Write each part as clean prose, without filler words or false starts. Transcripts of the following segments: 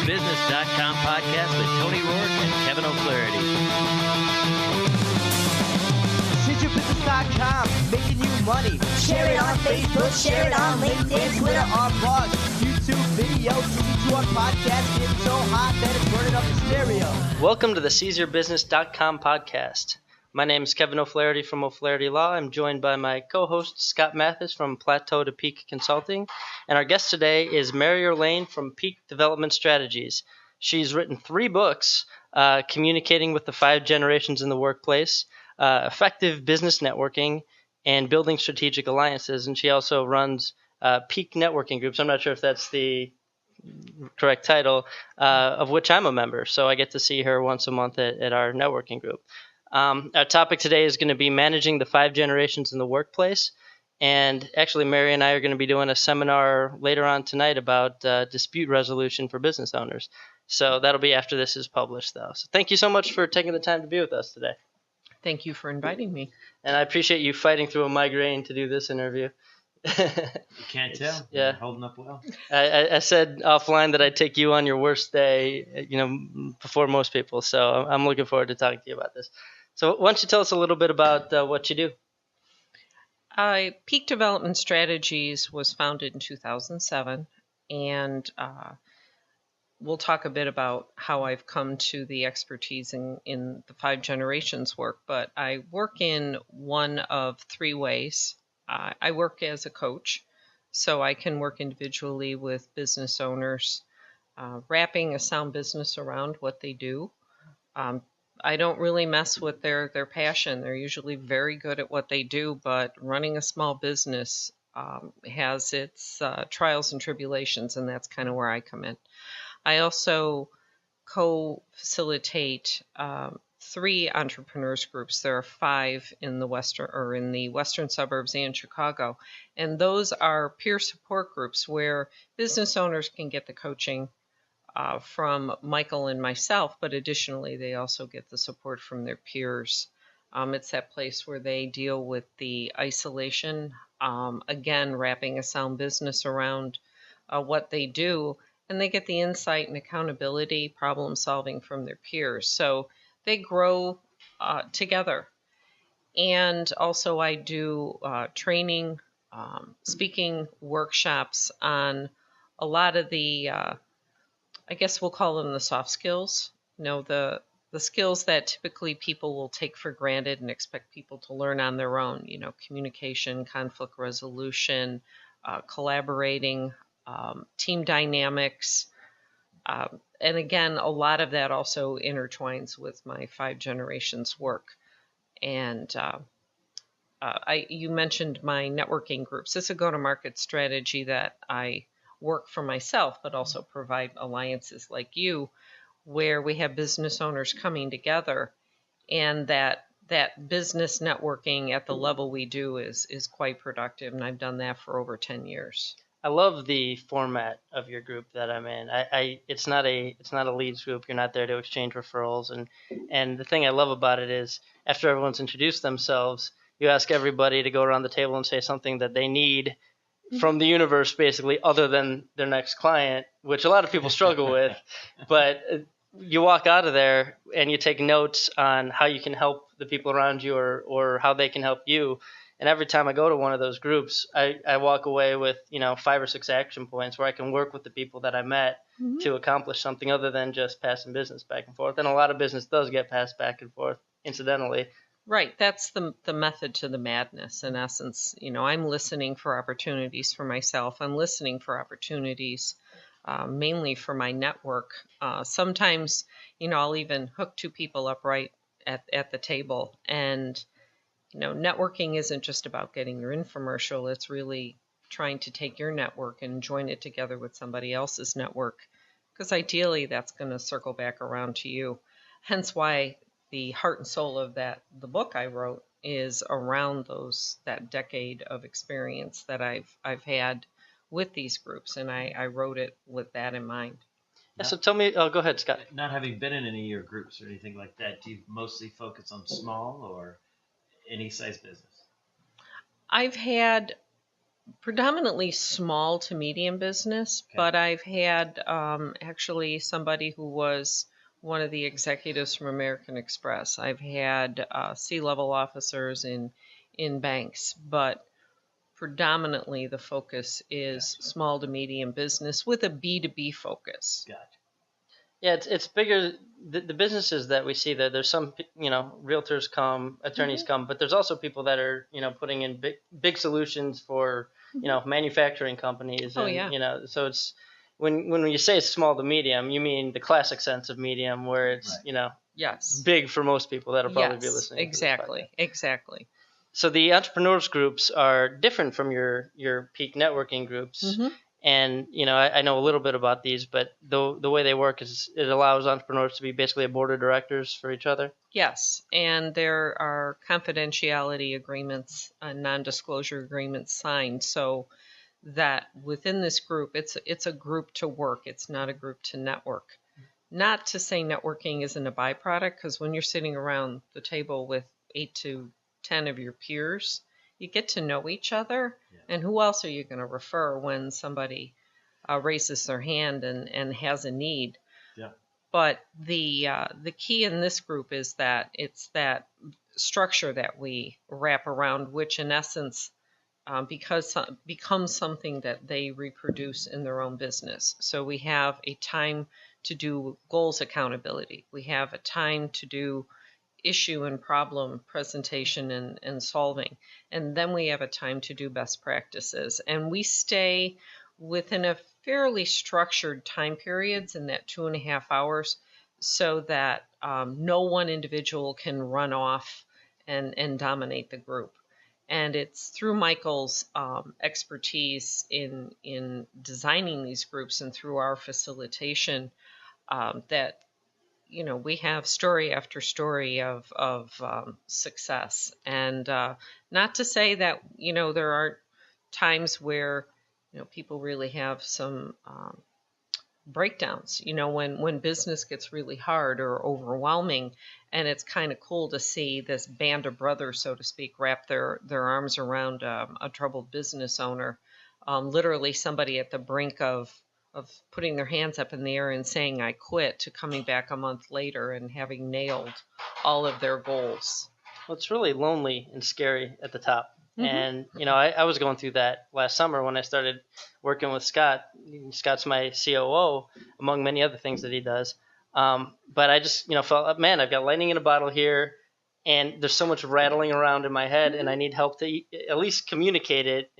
SeizeYourBusiness.com podcast with Tony Rourke and Kevin O'Flaherty. SeizeYourBusiness.com, making you money. Share it on Facebook, share it on LinkedIn, Twitter, our blogs, YouTube videos, listen to our podcast. It's so hot that it's burning up the stereo. Welcome to the SeizeYourBusiness.com podcast. My name is Kevin O'Flaherty from O'Flaherty Law. I'm joined by my co-host Scott Mathis from Plateau to Peak Consulting. And our guest today is Mary Erlain from Peak Development Strategies. She's written 3 books, Communicating with the 5 Generations in the Workplace, Effective Business Networking, and Building Strategic Alliances. And she also runs Peak Networking Groups. I'm not sure if that's the correct title, of which I'm a member. So I get to see her once a month at our networking group. Our topic today is going to be managing the 5 generations in the workplace. And actually, Mary and I are going to be doing a seminar later on tonight about dispute resolution for business owners. So that'll be after this is published, though. So thank you so much for taking the time to be with us today. Thank you for inviting me. And I appreciate you fighting through a migraine to do this interview. You can't tell. Yeah. You're holding up well. I said offline that I'd take you on your worst day, before most people. So I'm looking forward to talking to you about this. So why don't you tell us a little bit about what you do? Peak Development Strategies was founded in 2007, and we'll talk a bit about how I've come to the expertise in the 5 generations work, but I work in one of 3 ways. I work as a coach, so I can work individually with business owners, wrapping a sound business around what they do. I don't really mess with their passion. They're usually very good at what they do, but running a small business has its trials and tribulations, and that's kind of where I come in. I also co-facilitate 3 entrepreneurs groups. There are 5 in the western suburbs and Chicago, and those are peer support groups where business owners can get the coaching from Michael and myself, but additionally, they also get the support from their peers. It's that place where they deal with the isolation, again, wrapping a sound business around what they do, and they get the insight and accountability, problem solving from their peers. So they grow together. And also I do training, speaking workshops on a lot of the I guess we'll call them the soft skills, the skills that typically people will take for granted and expect people to learn on their own, communication, conflict resolution, collaborating, team dynamics. And again, a lot of that also intertwines with my 5 generations work. And you mentioned my networking groups. This is a go-to-market strategy that I work for myself, but also provide alliances like you, where we have business owners coming together, and that business networking at the level we do is quite productive, and I've done that for over 10 years. I love the format of your group that I'm in. It's not a leads group. You're not there to exchange referrals, and the thing I love about it is after everyone's introduced themselves, you ask everybody to go around the table and say something that they need from the universe, basically, other than their next client, which a lot of people struggle with. But you walk out of there and you take notes on how you can help the people around you or how they can help you. And every time I go to one of those groups, I walk away with 5 or 6 action points where I can work with the people that I met to accomplish something other than just passing business back and forth. And a lot of business does get passed back and forth, incidentally. Right. That's the method to the madness. In essence, I'm listening for opportunities for myself. I'm listening for opportunities mainly for my network. Sometimes, I'll even hook 2 people up right at the table. And, networking isn't just about getting your infomercial. It's really trying to take your network and join it together with somebody else's network, because ideally that's going to circle back around to you. Hence why the heart and soul of the book I wrote is around that decade of experience that I've had with these groups, and I wrote it with that in mind. Yeah, so tell me, go ahead, Scott. Not having been in any of your groups or anything like that, do you mostly focus on small or any size business? I've had Predominantly small to medium business, Okay. but I've had actually somebody who was one of the executives from American Express. I've had C-level officers in banks, but predominantly the focus is small to medium business with a B2B focus. Gotcha. Yeah, it's bigger. The businesses that we see there, there's some, realtors come, attorneys come, but there's also people that are, putting in big solutions for, manufacturing companies. Oh, And, yeah. so it's when you say small to medium, you mean the classic sense of medium where it's, Right. Yes. big for most people that'll probably be Yes, listening. exactly, exactly. So the entrepreneurs groups are different from your peak networking groups. Mhm. And, I know a little bit about these, but the way they work is it allows entrepreneurs to be basically a board of directors for each other. Yes, and there are confidentiality agreements, non-disclosure agreements signed, so that within this group, it's a group to work. It's not a group to network. Not to say networking isn't a byproduct, because when you're sitting around the table with 8 to 10 of your peers, you get to know each other. Yeah. And who else are you going to refer when somebody raises their hand and has a need? Yeah. But the key in this group is that it's that structure that we wrap around, which in essence becomes something that they reproduce in their own business. So we have a time to do goals accountability. We have a time to do issue and problem presentation and solving. And then we have a time to do best practices. And we stay within a fairly structured time periods in that 2.5 hours so that no one individual can run off and dominate the group. And it's through Michael's expertise in designing these groups and through our facilitation that we have story after story of success. And not to say that there aren't times where people really have some breakdowns. When business gets really hard or overwhelming, and it's kind of cool to see this band of brothers, so to speak, wrap their arms around a troubled business owner. Literally somebody at the brink of putting their hands up in the air and saying, I quit, to coming back a month later and having nailed all of their goals. Well, it's really lonely and scary at the top. Mm-hmm. And, I was going through that last summer when I started working with Scott. Scott's my COO, among many other things that he does. But I just, felt, man, I've got lightning in a bottle here, and there's so much rattling around in my head, and I need help to at least communicate it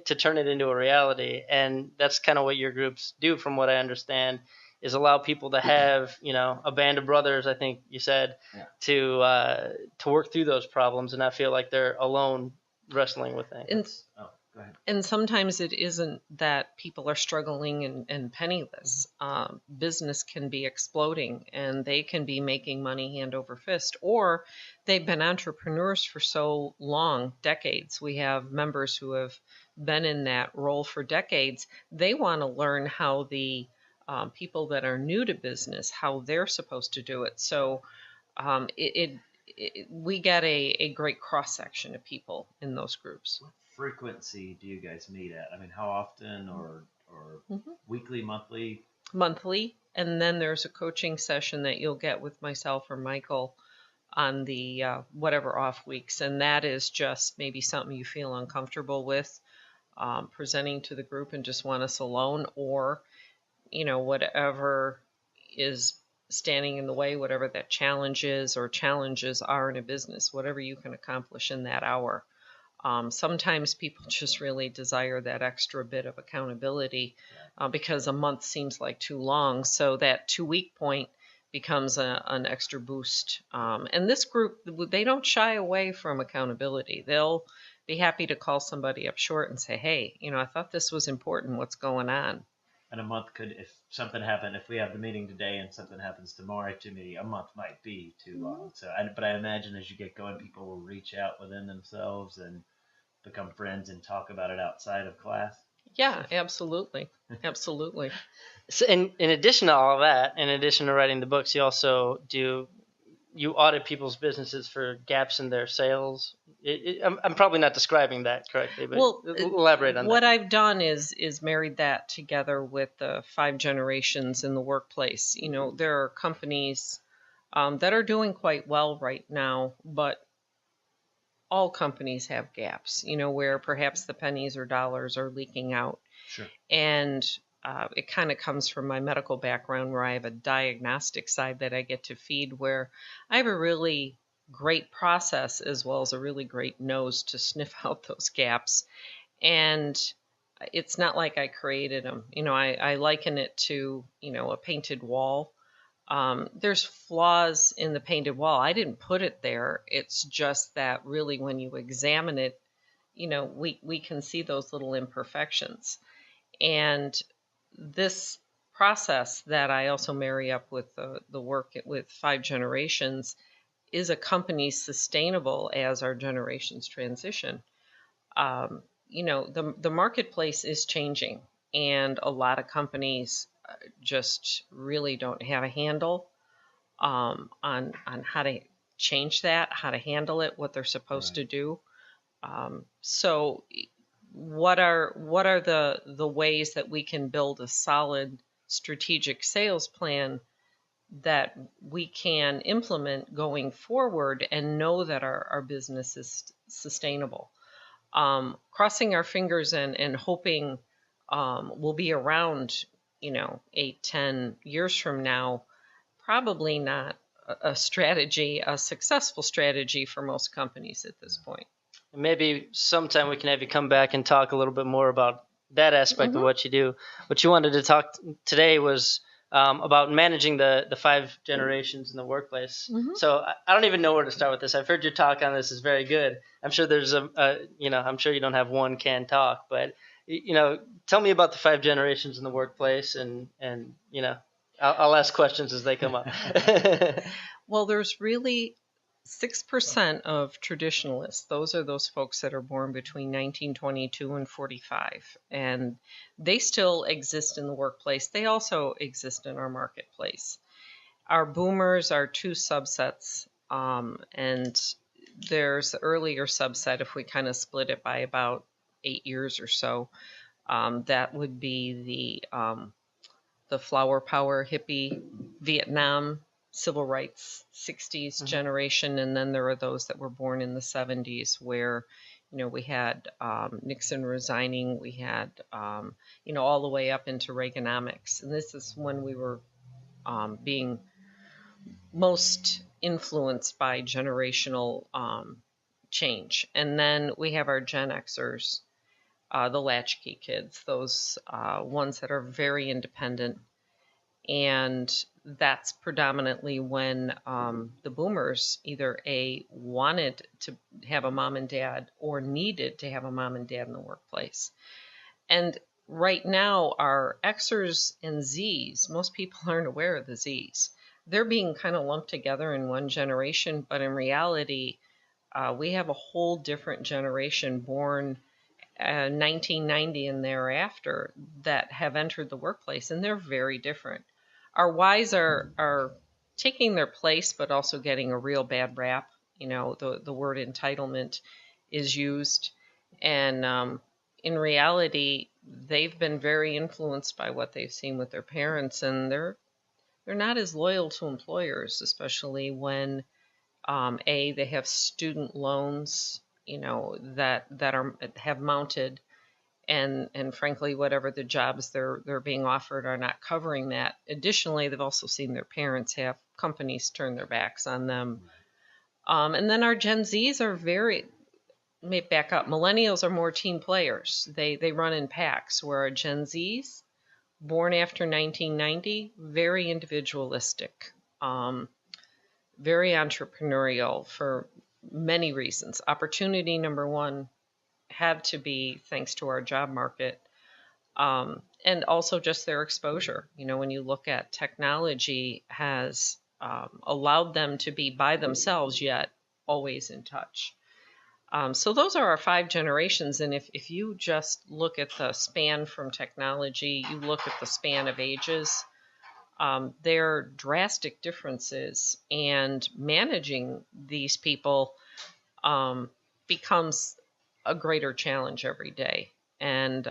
to turn it into a reality. And that's kind of what your groups do, from what I understand, is allow people to have, a band of brothers, I think you said, to work through those problems and not feel like they're alone wrestling with things. Go ahead. And sometimes it isn't that people are struggling and penniless. Business can be exploding and they can be making money hand over fist, or they've been entrepreneurs for so long, decades. We have members who have been in that role for decades. They want to learn how the people that are new to business, how they're supposed to do it. So we get a great cross-section of people in those groups. What frequency do you guys meet at? I mean, how often, or weekly, monthly? Monthly, and then there's a coaching session that you'll get with myself or Michael on the whatever off weeks, and that is just maybe something you feel uncomfortable with presenting to the group and just want us alone, or whatever is standing in the way, whatever that challenge is or challenges are in a business, whatever you can accomplish in that hour. Sometimes people just really desire that extra bit of accountability because a month seems like too long. So that 2-week point becomes an extra boost. And this group, they don't shy away from accountability. They'll be happy to call somebody up short and say, hey, I thought this was important. What's going on? And a month could, if something happened, if we have the meeting today and something happens tomorrow to me, a month might be too long. So, but I imagine as you get going, people will reach out within themselves and become friends and talk about it outside of class. Yeah, absolutely. Absolutely. So in addition to all of that, in addition to writing the books, you also you audit people's businesses for gaps in their sales I'm probably not describing that correctly, but Well, elaborate on what that. I've done is married that together with the 5 generations in the workplace. You know, there are companies that are doing quite well right now, but all companies have gaps, you know, where perhaps the pennies or dollars are leaking out. Sure. And it kind of comes from my medical background, where I have a diagnostic side that I get to feed, where I have a really great process as well as a really great nose to sniff out those gaps. And it's not like I created them. You know, I liken it to, you know, a painted wall. There's flaws in the painted wall. I didn't put it there. It's just that really when you examine it, you know, we can see those little imperfections. And this process that I also marry up with the work with 5 generations is a company sustainable as our generations transition. You know, the marketplace is changing, and a lot of companies just really don't have a handle on how to change that, how to handle it, what they're supposed to do. So what are the ways that we can build a solid strategic sales plan that we can implement going forward and know that our business is sustainable? Crossing our fingers and hoping we'll be around, you know, 8-10 years from now, probably not a strategy, a successful strategy for most companies at this point. And maybe sometime we can have you come back and talk a little bit more about that aspect of what you do. What you wanted to talk today was about managing the 5 generations in the workplace. So I don't even know where to start with this. I've heard your talk on this is very good. I'm sure there's you know, I'm sure you don't have one canned talk, but you know, tell me about the 5 generations in the workplace, and you know, I'll ask questions as they come up. Well, there's really 6% of traditionalists. Those are those folks that are born between 1922 and 45, and they still exist in the workplace. They also exist in our marketplace. Our boomers are 2 subsets, and there's the earlier subset, if we kind of split it by about 8 years or so. That would be the flower power, hippie, Vietnam, civil rights 60s generation, and then there are those that were born in the 70s, where, you know, we had Nixon resigning, we had you know, all the way up into Reaganomics, and this is when we were being most influenced by generational change. And then we have our Gen Xers, the latchkey kids, those ones that are very independent. And that's predominantly when the boomers either wanted to have a mom and dad or needed to have a mom and dad in the workplace. And right now, our Xers and Zs, most people aren't aware of the Zs. They're being kind of lumped together in one generation, but in reality, we have a whole different generation born 1990 and thereafter that have entered the workplace, and they're very different. Our Ys are taking their place, but also getting a real bad rap. You know, the word entitlement is used, and in reality, they've been very influenced by what they've seen with their parents, and they're not as loyal to employers, especially when they have student loans, you know, that have mounted, and frankly, whatever the jobs they're being offered are not covering that. Additionally, they've also seen their parents have companies turn their backs on them. And then our Gen Zs are let me back up. Millennials are more team players. They run in packs, where our Gen Zs, born after 1990, very individualistic, very entrepreneurial for many reasons. Opportunity, number one, had to be thanks to our job market, and also just their exposure. You know, when you look at technology has allowed them to be by themselves, yet always in touch. So those are our 5 generations, and if you just look at the span from technology, you look at the span of ages, there are drastic differences, and managing these people becomes a greater challenge every day. And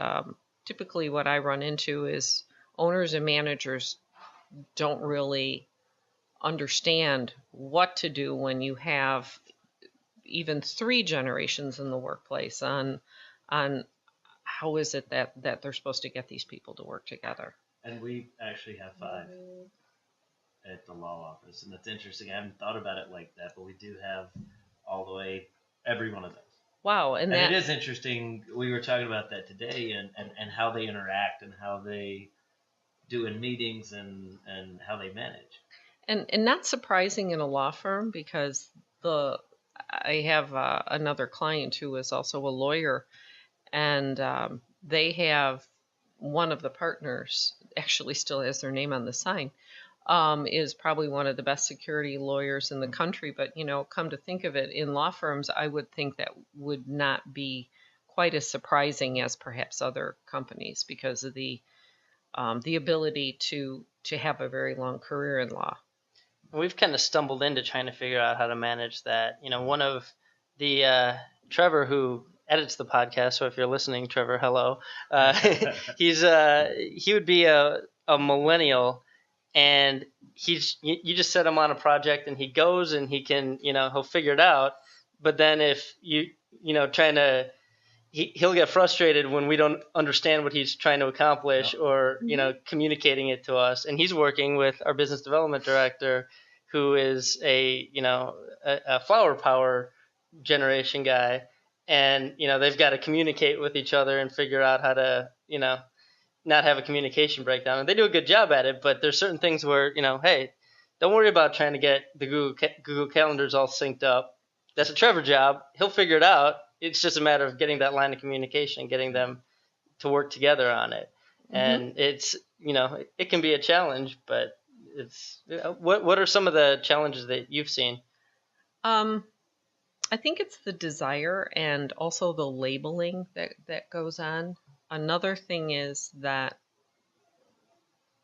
typically what I run into is owners and managers don't really understand what to do when you have even 3 generations in the workplace on how is it that they're supposed to get these people to work together. And we actually have 5 at the law office, and that's interesting. I haven't thought about it like that, but we do have all the way every one of those. Wow, and that, it is interesting. We were talking about that today, and how they interact and how they do in meetings and how they manage. and not surprising in a law firm, because I have another client who is also a lawyer, and they have one of the partners actually still has their name on the sign. Is probably one of the best security lawyers in the country. But, come to think of it, in law firms, I would think that would not be quite as surprising as perhaps other companies because of the ability to have a very long career in law. We've kind of stumbled into trying to figure out how to manage that. One of the Trevor, who edits the podcast, so if you're listening, Trevor, hello. He would be a millennial. And you just set him on a project, and he goes and he can, he'll figure it out. But then if he'll get frustrated when we don't understand what he's trying to accomplish, or, communicating it to us. And he's working with our business development director, who is a flower power generation guy. And, they've got to communicate with each other and figure out how to, not have a communication breakdown. And they do a good job at it, but there's certain things where, hey, don't worry about trying to get the Google calendars all synced up. That's a Trevor job. He'll figure it out. It's just a matter of getting that line of communication and getting them to work together on it. Mm-hmm. And it's, it can be a challenge, but it's, what are some of the challenges that you've seen? I think it's the desire and also the labeling that goes on. Another thing is that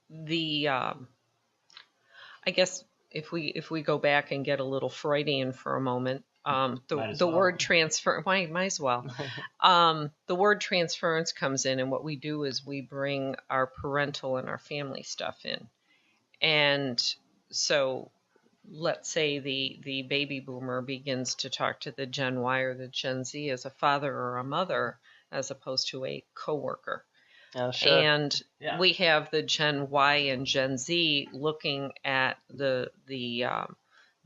I guess if we go back and get a little Freudian for a moment, the word transfer, might as well. The word transference comes in, and what we do is we bring our parental and our family stuff in. And so let's say the baby boomer begins to talk to the Gen Y or the Gen Z as a father or a mother, as opposed to a coworker. Oh, sure. And we have the Gen Y and Gen Z looking at the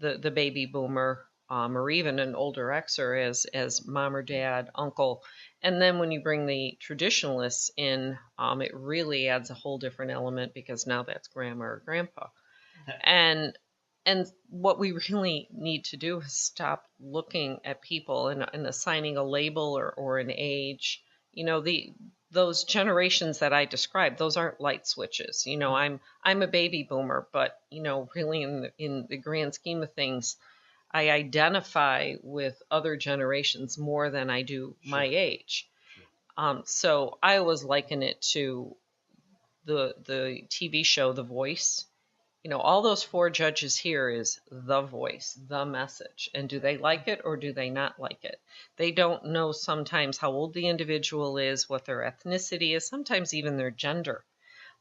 baby boomer, or even an older Xer as mom or dad, uncle. And then when you bring the traditionalists in, it really adds a whole different element, because now that's grandma or grandpa. And what we really need to do is stop looking at people and assigning a label or an age. Those generations that I described, those aren't light switches. I'm a baby boomer, but really in the grand scheme of things, I identify with other generations more than I do my age. So I always liken it to the TV show The Voice. All those 4 judges here is the voice, the message. And do they like it or do they not like it? They don't know sometimes how old the individual is, what their ethnicity is, sometimes even their gender.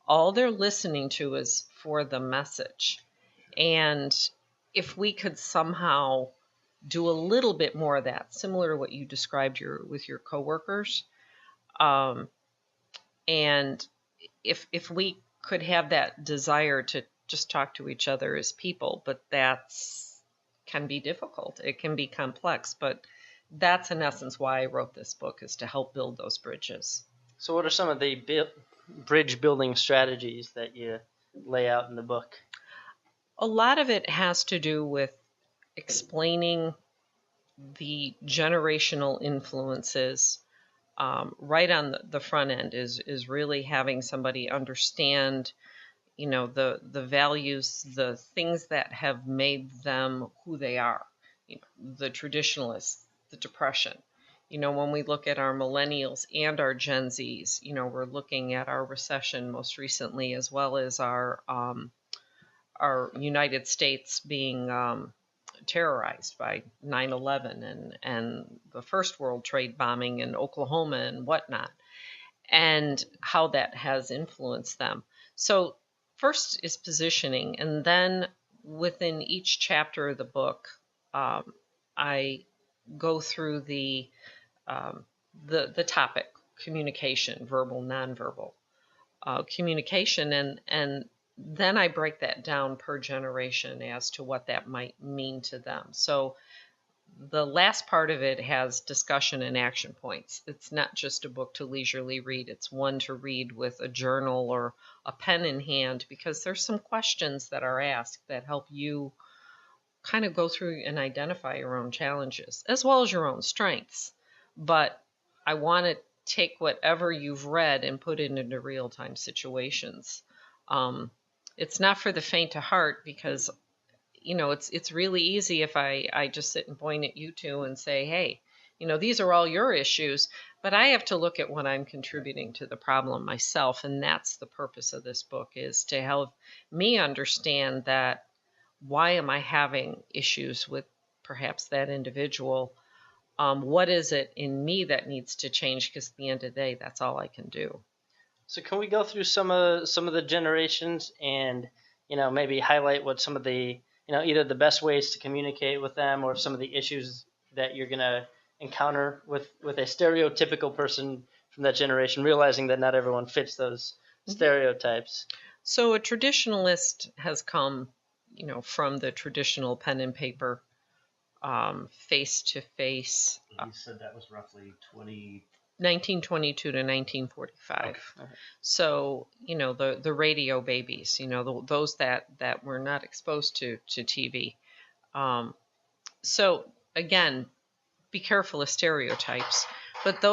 All they're listening to is for the message. And if we could somehow do a little bit more of that, similar to what you described with your coworkers, and if we could have that desire to just talk to each other as people, but can be difficult. It can be complex, but that's in essence why I wrote this book, is to help build those bridges. So what are some of the bridge building strategies that you lay out in the book? A lot of it has to do with explaining the generational influences. Right on the front end is really having somebody understand the values, the things that have made them who they are. The traditionalists, the Depression. When we look at our millennials and our Gen Zs, we're looking at our recession most recently, as well as our United States being terrorized by 9/11 and the first World Trade bombing in Oklahoma and whatnot, and how that has influenced them. So first is positioning, and then within each chapter of the book, I go through the topic: communication, verbal, nonverbal communication, and then I break that down per generation as to what that might mean to them. So the last part of it has discussion and action points. It's not just a book to leisurely read. It's one to read with a journal or a pen in hand, because there's some questions that are asked that help you kind of go through and identify your own challenges as well as your own strengths. But I want to take whatever you've read and put it into real-time situations. It's not for the faint of heart, because it's really easy if I just sit and point at you two and say, hey, these are all your issues, but I have to look at what I'm contributing to the problem myself. And that's the purpose of this book, is to help me understand that why am I having issues with perhaps that individual? What is it in me that needs to change? Because at the end of the day, that's all I can do. So can we go through some of the generations and maybe highlight what some of the either the best ways to communicate with them, or some of the issues that you're going to encounter with a stereotypical person from that generation, realizing that not everyone fits those stereotypes? So a traditionalist has come, from the traditional pen and paper, face-to-face. You said that was roughly 1922 to 1945. Okay. So, the radio babies, those that were not exposed to TV. So again, be careful of stereotypes. But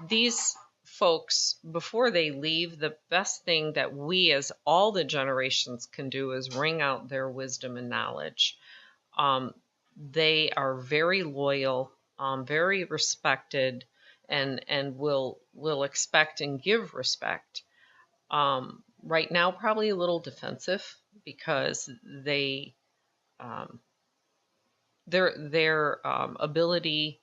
these folks, before they leave, the best thing that we, as all the generations, can do is wring out their wisdom and knowledge. They are very loyal, very respected, and will expect and give respect. Right now, probably a little defensive, because their ability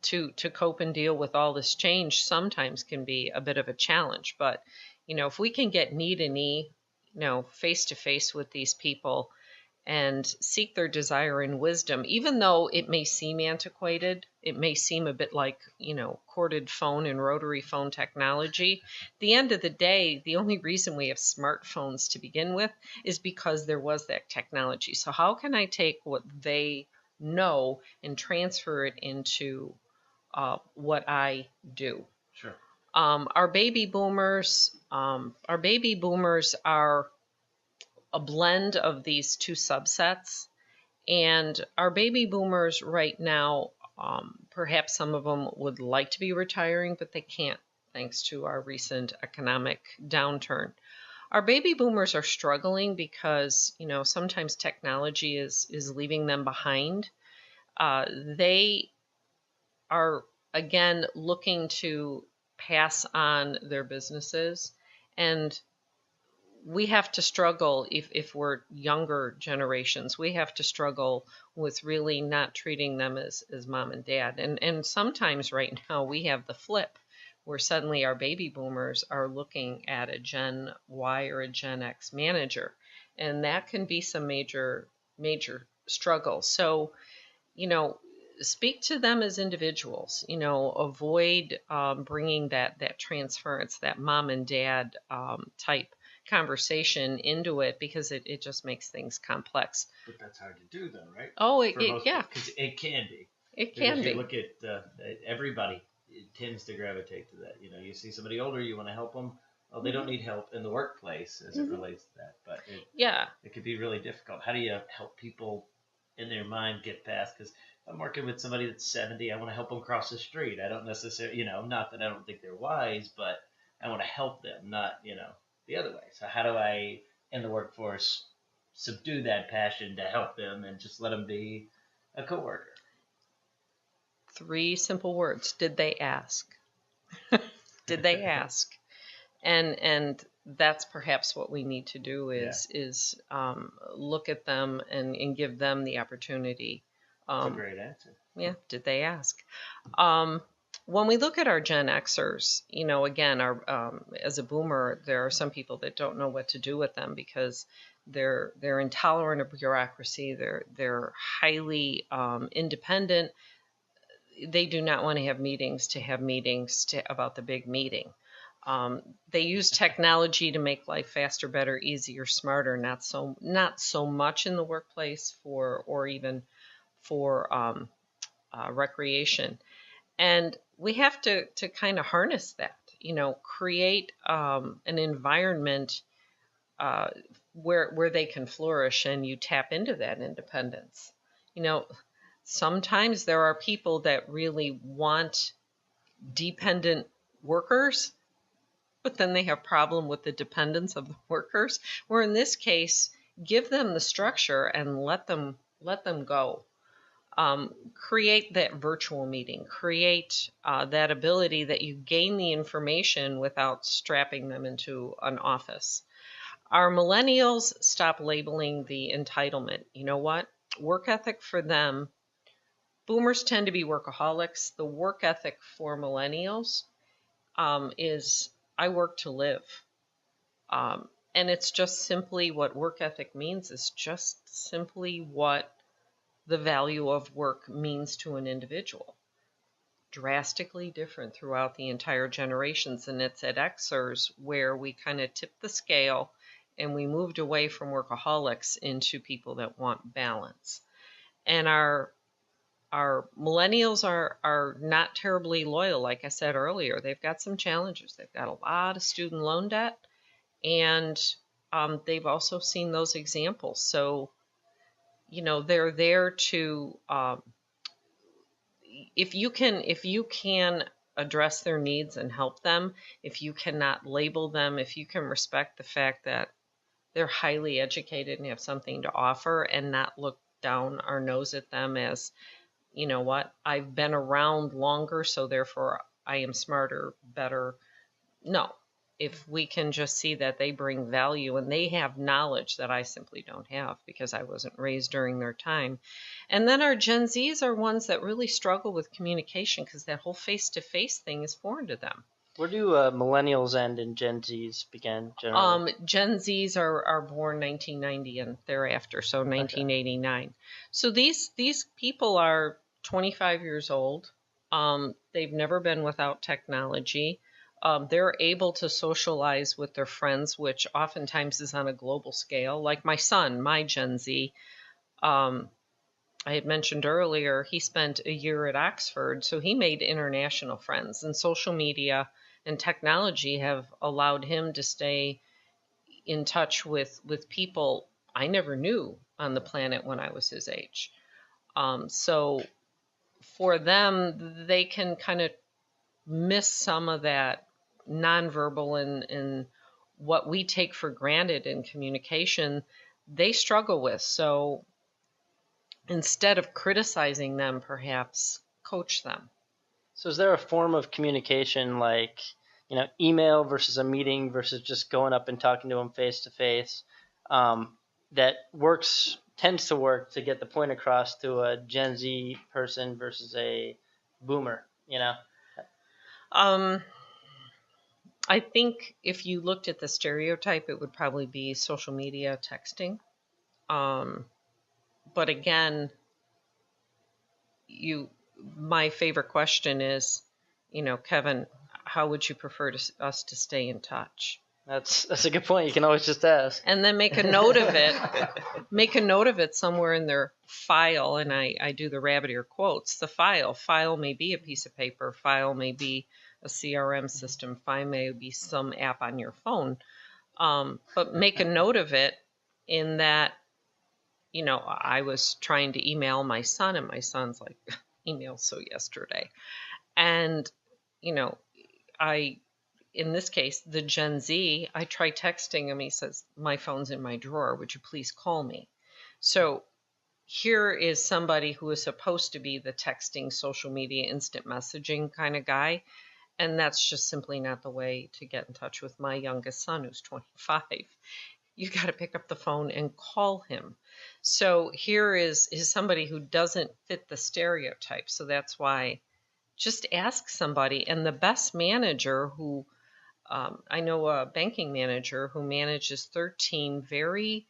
to cope and deal with all this change sometimes can be a bit of a challenge. But if we can get knee to knee, face to face with these people, and seek their desire and wisdom, even though it may seem antiquated, it may seem a bit like, corded phone and rotary phone technology. At the end of the day, the only reason we have smartphones to begin with is because there was that technology. So how can I take what they know and transfer it into what I do? Sure. Our baby boomers are a blend of these two subsets. And our baby boomers right now, perhaps some of them would like to be retiring, but they can't, thanks to our recent economic downturn. Our baby boomers are struggling because, sometimes technology is leaving them behind. They are, again, looking to pass on their businesses, and we have to struggle, if we're younger generations, we have to struggle with really not treating them as mom and dad. And sometimes right now we have the flip, where suddenly our baby boomers are looking at a Gen Y or a Gen X manager. And that can be some major struggle. So, speak to them as individuals, avoid bringing that transference, that mom and dad type conversation into it, because it just makes things complex. But that's hard to do, though, right? Oh, yeah. Because it can be. It can be. You look at everybody, it tends to gravitate to that. You see somebody older, you want to help them. Well, they don't need help in the workplace as it relates to that, but it could be really difficult. How do you help people in their mind get past? Because I'm working with somebody that's 70. I want to help them cross the street. I don't necessarily, not that I don't think they're wise, but I want to help them, not, the other way. So how do I, in the workforce, subdue that passion to help them and just let them be a coworker? 3 simple words. Did they ask? Did they ask? And that's perhaps what we need to do is look at them and give them the opportunity. That's a great answer. Yeah, did they ask? When we look at our Gen Xers, again, as a boomer, there are some people that don't know what to do with them because they're intolerant of bureaucracy. They're highly independent. They do not want to have meetings about the big meeting. They use technology to make life faster, better, easier, smarter. Not so much in the workplace or even for recreation. And we have to kind of harness that, create an environment where they can flourish, and you tap into that independence. Sometimes there are people that really want dependent workers, but then they have problem with the dependence of the workers. Where in this case, give them the structure and let them go. Create that virtual meeting, create that ability that you gain the information without strapping them into an office. Our millennials stop labeling the entitlement. You know what? Work ethic for them, boomers tend to be workaholics. The work ethic for millennials is I work to live. And it's just simply what work ethic means is just simply what the value of work means to an individual. Drastically different throughout the entire generations. And it's at Xers where we kind of tipped the scale and we moved away from workaholics into people that want balance. And our millennials are not terribly loyal. Like I said earlier, they've got some challenges. They've got a lot of student loan debt, and they've also seen those examples. So, they're there to, if you can address their needs and help them, if you cannot label them, if you can respect the fact that they're highly educated and have something to offer and not look down our nose at them as, you know what, I've been around longer, so therefore I am smarter, better. No. If we can just see that they bring value and they have knowledge that I simply don't have because I wasn't raised during their time. And then our Gen Zs are ones that really struggle with communication because that whole face-to-face thing is foreign to them. Where do millennials end and Gen Zs begin generally? Gen Zs are born 1990 and thereafter, so 1989. Okay. So these people are 25 years old. They've never been without technology. They're able to socialize with their friends, which oftentimes is on a global scale. Like my son, my Gen Z, I had mentioned earlier, he spent a year at Oxford, so he made international friends. And social media and technology have allowed him to stay in touch with people I never knew on the planet when I was his age. So for them, they can kind of miss some of that nonverbal and what we take for granted in communication, they struggle with. So instead of criticizing them, perhaps coach them. So is there a form of communication like, email versus a meeting versus just going up and talking to them face to face that tends to work to get the point across to a Gen Z person versus a boomer, I think if you looked at the stereotype, it would probably be social media texting. But again, my favorite question is, Kevin, how would you prefer us to stay in touch? That's a good point. You can always just ask. And then make a note of it. Make a note of it somewhere in their file. And I do the rabbit ear quotes. The file may be a piece of paper. File may be a CRM system. File may be some app on your phone. But make a note of it in that, I was trying to email my son, and my son's like, email so yesterday. And, in this case, the Gen Z, I try texting him. He says, my phone's in my drawer. Would you please call me? So here is somebody who is supposed to be the texting, social media, instant messaging kind of guy. And that's just simply not the way to get in touch with my youngest son, who's 25. You got to pick up the phone and call him. So here is somebody who doesn't fit the stereotype. So that's why just ask somebody. And the best manager who, I know a banking manager who manages 13 very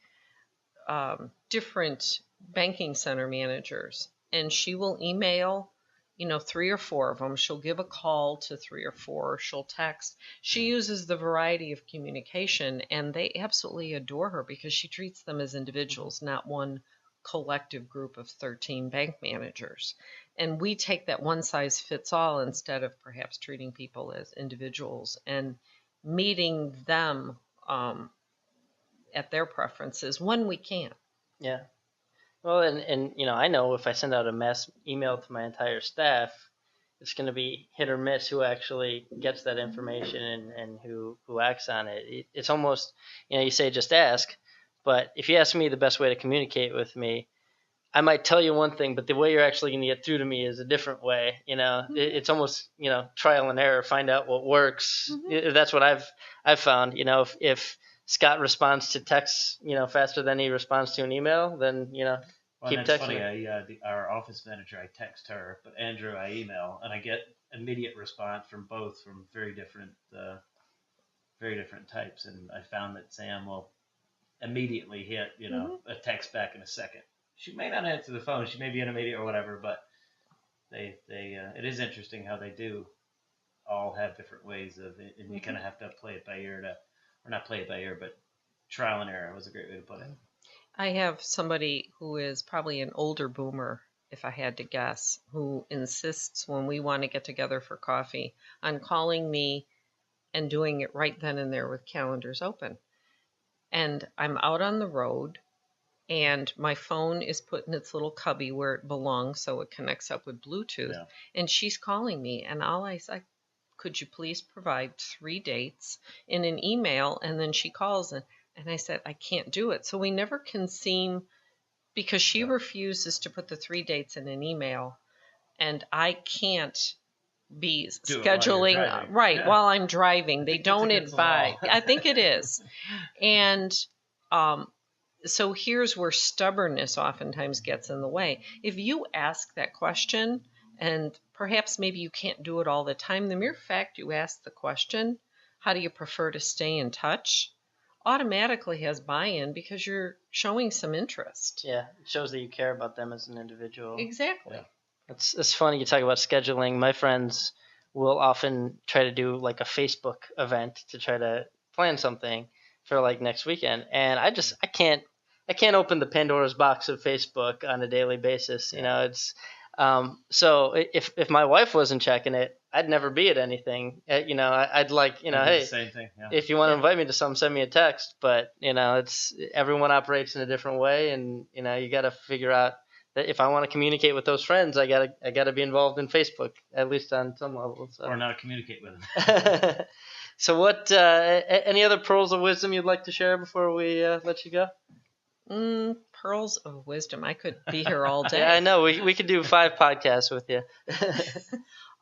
different banking center managers. And she will email 3 or 4 of them. She'll give a call to 3 or 4. She'll text. She uses the variety of communication, and they absolutely adore her because she treats them as individuals, not one collective group of 13 bank managers. And we take that one size fits all instead of perhaps treating people as individuals and meeting them at their preferences when we can. Yeah. Well, and I know if I send out a mass email to my entire staff, it's going to be hit or miss who actually gets that information and who acts on it. It's almost, you say just ask, but if you ask me the best way to communicate with me, I might tell you one thing, but the way you're actually going to get through to me is a different way. It's almost, trial and error, find out what works. That's what I've found. If Scott responds to texts, faster than he responds to an email, then, keep that's texting. Funny. Our office manager, I text her, but Andrew, I email, and I get immediate response from both from very different types. And I found that Sam will immediately hit, a text back in a second. She may not answer the phone. She may be in a meeting or whatever, but it is interesting how they do all have different ways of it, and you kind of have to play it by ear or not play it by ear, but trial and error was a great way to put it. I have somebody who is probably an older boomer, if I had to guess, who insists when we want to get together for coffee on calling me and doing it right then and there with calendars open. And I'm out on the road, and my phone is put in its little cubby where it belongs, so it connects up with Bluetooth. Yeah. And she's calling me, and all I say, could you please provide 3 dates in an email? And then she calls, and I said, I can't do it. So we never can seem, because she refuses to put the 3 dates in an email, and I can't be scheduling while I'm driving. They don't advise. I think it is. And so here's where stubbornness oftentimes gets in the way. If you ask that question, and perhaps maybe you can't do it all the time, the mere fact you ask the question, how do you prefer to stay in touch, automatically has buy-in because you're showing some interest. Yeah, it shows that you care about them as an individual. Exactly. Yeah. It's funny you talk about scheduling. My friends will often try to do like a Facebook event to try to plan something for like next weekend, and I can't open the Pandora's box of Facebook on a daily basis. It's so if my wife wasn't checking it, I'd never be at anything. I'd like, hey, same thing. Yeah. If you want to invite me to something, send me a text. But it's everyone operates in a different way, and you got to figure out that if I want to communicate with those friends, I gotta be involved in Facebook at least on some level. So. Or not communicate with them. So what? Any other pearls of wisdom you'd like to share before we let you go? Pearls of wisdom. I could be here all day. Yeah, I know. We could do 5 podcasts with you.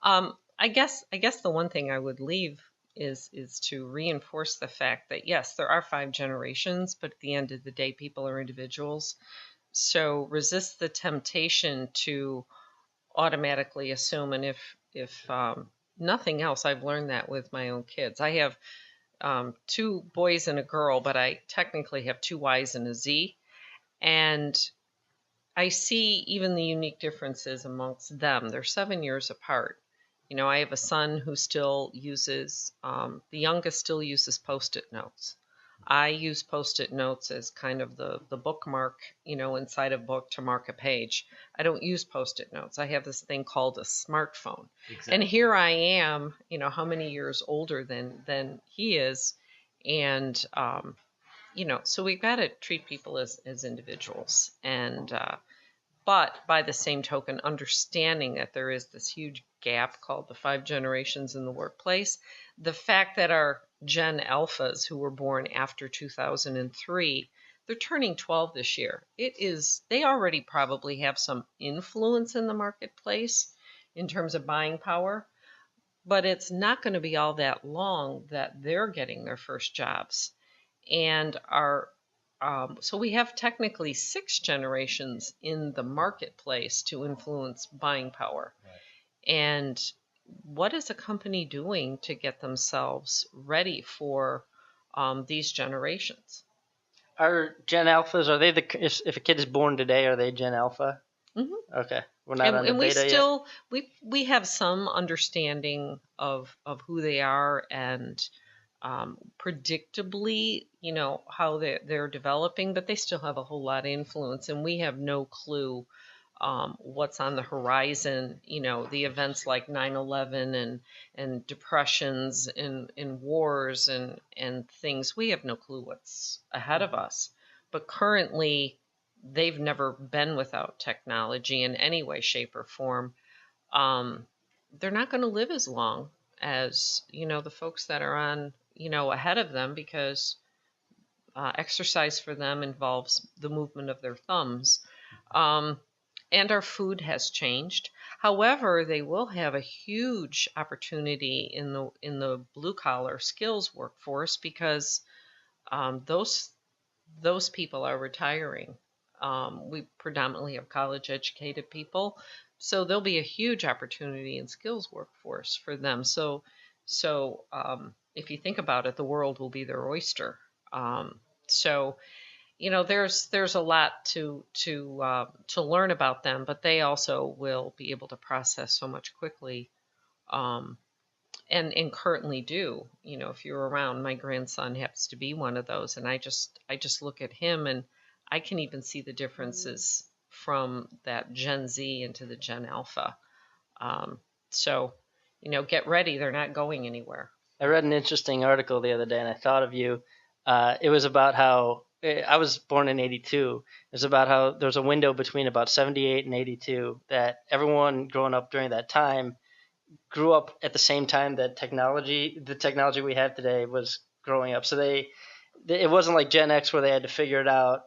I guess the one thing I would leave is to reinforce the fact that yes, there are 5 generations, but at the end of the day, people are individuals. So resist the temptation to automatically assume. And if nothing else, I've learned that with my own kids. I have 2 boys and a girl, but I technically have 2 Y's and a Z. And I see even the unique differences amongst them. They're 7 years apart. I have a son who still uses, the youngest still uses Post-it notes. I use Post-it notes as kind of the bookmark, inside a book to mark a page. I don't use Post-it notes. I have this thing called a smartphone. Exactly. And here I am, how many years older than he is. And, so we've got to treat people as individuals. And, but by the same token, understanding that there is this huge gap called the 5 generations in the workplace. The fact that our Gen Alphas who were born after 2003, they're turning 12 this year. They already probably have some influence in the marketplace in terms of buying power, but it's not going to be all that long that they're getting their first jobs. And so we have technically 6 generations in the marketplace to influence buying power. Right. And what is a company doing to get themselves ready for these generations? Are Gen Alphas, are they if a kid is born today, are they Gen Alpha? Mm-hmm. Okay. We're not on the and we beta still yet? We have some understanding of who they are, and predictably, how they're developing, but they still have a whole lot of influence, and we have no clue what's on the horizon. The events like 9/11 and depressions and wars and things. We have no clue what's ahead of us. But currently, they've never been without technology in any way, shape, or form. They're not going to live as long as the folks that are on ahead of them, because exercise for them involves the movement of their thumbs. And our food has changed. However, they will have a huge opportunity in the blue collar skills workforce, because those people are retiring. We predominantly have college educated people, so there'll be a huge opportunity in skills workforce for them. So if you think about it, the world will be their oyster. There's a lot to learn about them, but they also will be able to process so much quickly, and currently do. If you're around, my grandson happens to be one of those, and I just look at him, and I can even see the differences from that Gen Z into the Gen Alpha. Get ready; they're not going anywhere. I read an interesting article the other day, and I thought of you. It was about how I was born in 82. It was about how there's a window between about 78 and 82 that everyone growing up during that time grew up at the same time that the technology we have today was growing up. So it wasn't like Gen X where they had to figure it out,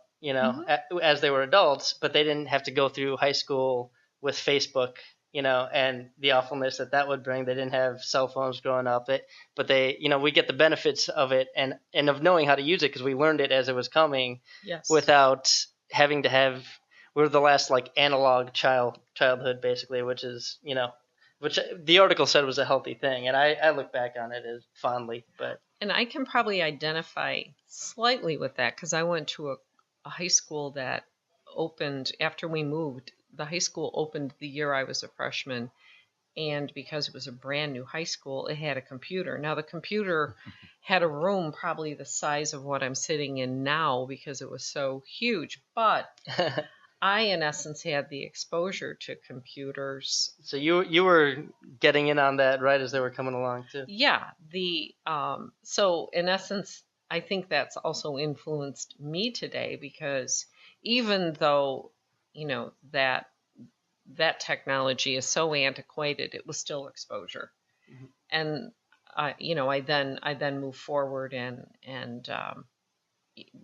as they were adults, but they didn't have to go through high school with Facebook, and the awfulness that would bring. They didn't have cell phones growing up, but they, we get the benefits of it and of knowing how to use it, because we learned it as it was coming. Yes. Without having to have. We're the last analog childhood basically, which is, which the article said was a healthy thing, and I look back on it as fondly. And I can probably identify slightly with that, because I went to a high school that opened after we moved. The high school opened the year I was a freshman, and because it was a brand new high school, it had a computer. Now, the computer had a room probably the size of what I'm sitting in now, because it was so huge, but I, in essence, had the exposure to computers. So you were getting in on that right as they were coming along too. Yeah. So in essence, I think that's also influenced me today, because even though that technology is so antiquated, it was still exposure. Mm-hmm. And I then moved forward and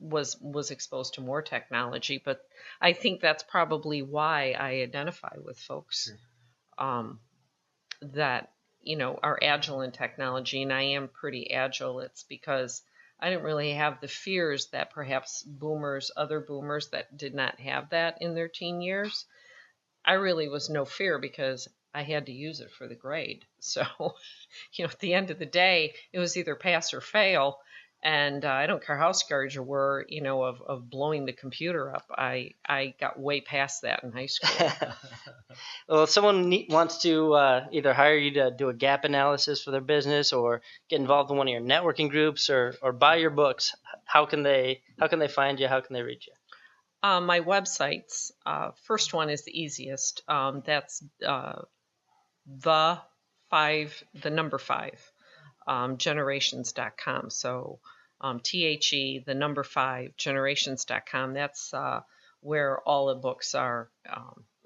was exposed to more technology, but I think that's probably why I identify with folks that are agile in technology, and I am pretty agile. It's because I didn't really have the fears that perhaps other boomers that did not have that in their teen years. I really was no fear, because I had to use it for the grade. So, at the end of the day, it was either pass or fail. And I don't care how scared you were, of blowing the computer up. I got way past that in high school. Well, if someone wants to either hire you to do a gap analysis for their business, or get involved in one of your networking groups, or buy your books, how can they find you? How can they reach you? My websites. First one is the easiest. That's the number 5. Generations.com. So THE, the number 5, generations.com. That's where all the books are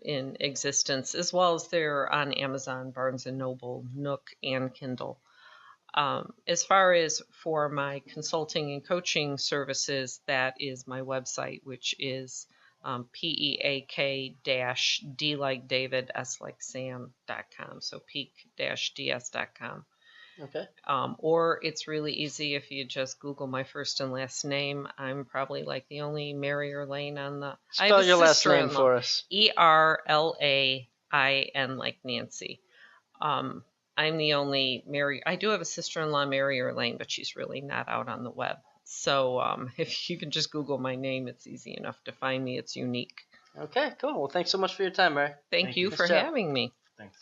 in existence, as well as they're on Amazon, Barnes & Noble, Nook, and Kindle. As far as for my consulting and coaching services, that is my website, which is PEAK-D like David, S like Sam.com. So peak-ds.com. Okay. Or it's really easy if you just Google my first and last name. I'm probably like the only Mary Erlain on the. Spell your last name for us. Erlain like Nancy. I'm the only Mary. I do have a sister-in-law, Mary Erlain, but she's really not out on the web. So if you can just Google my name, it's easy enough to find me. It's unique. Okay, cool. Well, thanks so much for your time, Mary. Thank you for having me. Thanks.